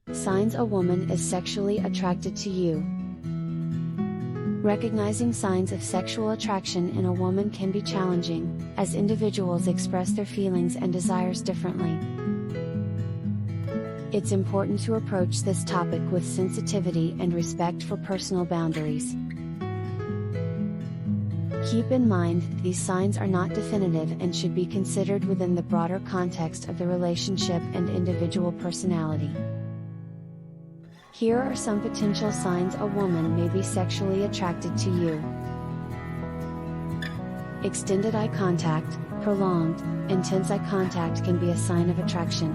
Signs a woman is sexually attracted to you. Recognizing signs of sexual attraction in a woman can be challenging, as individuals express their feelings and desires differently. It's important to approach this topic with sensitivity and respect for personal boundaries. Keep in mind, these signs are not definitive and should be considered within the broader context of the relationship and individual personality. Here are some potential signs a woman may be sexually attracted to you. Extended eye contact. Prolonged, intense eye contact can be a sign of attraction.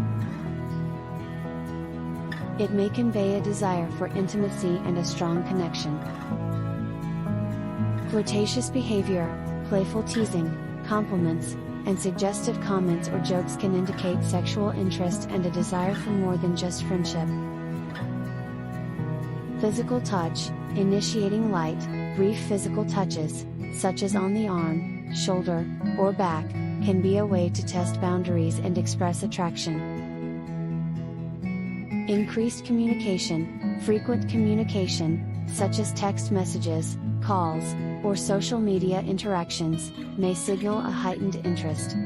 It may convey a desire for intimacy and a strong connection. Flirtatious behavior, playful teasing, compliments, and suggestive comments or jokes can indicate sexual interest and a desire for more than just friendship. Physical touch, initiating light, brief physical touches, such as on the arm, shoulder, or back, can be a way to test boundaries and express attraction. Increased communication, frequent communication, such as text messages, calls, or social media interactions, may signal a heightened interest.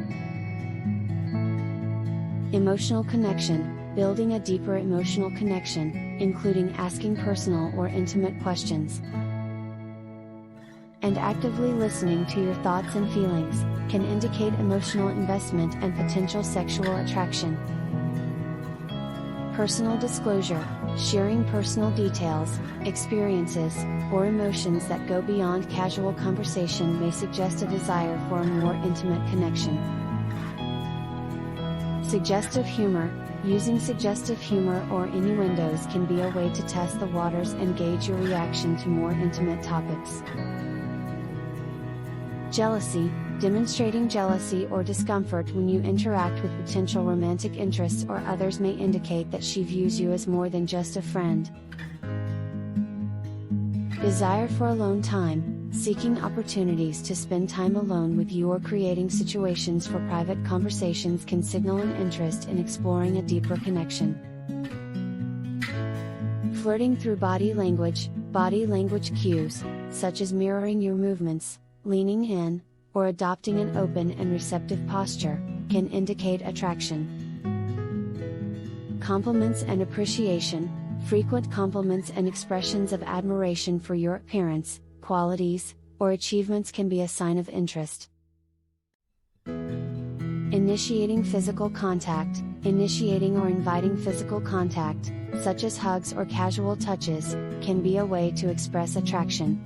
Emotional connection, building a deeper emotional connection, including asking personal or intimate questions. And actively listening to your thoughts and feelings, can indicate emotional investment and potential sexual attraction. Personal disclosure, sharing personal details, experiences, or emotions that go beyond casual conversation may suggest a desire for a more intimate connection. Suggestive humor, using suggestive humor or innuendos can be a way to test the waters and gauge your reaction to more intimate topics. Jealousy, demonstrating jealousy or discomfort when you interact with potential romantic interests or others may indicate that she views you as more than just a friend. Desire for alone time, seeking opportunities to spend time alone with you or creating situations for private conversations can signal an interest in exploring a deeper connection. Flirting through body language cues, such as mirroring your movements, leaning in, or adopting an open and receptive posture, can indicate attraction. Compliments and appreciation, frequent compliments and expressions of admiration for your appearance, qualities, or achievements can be a sign of interest. Initiating physical contact, initiating or inviting physical contact, such as hugs or casual touches, can be a way to express attraction.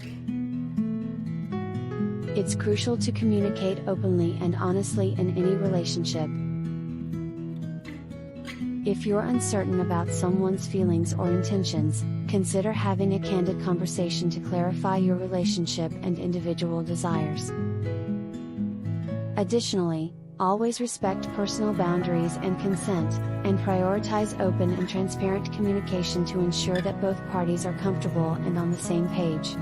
It's crucial to communicate openly and honestly in any relationship. If you're uncertain about someone's feelings or intentions, consider having a candid conversation to clarify your relationship and individual desires. Additionally, always respect personal boundaries and consent, and prioritize open and transparent communication to ensure that both parties are comfortable and on the same page.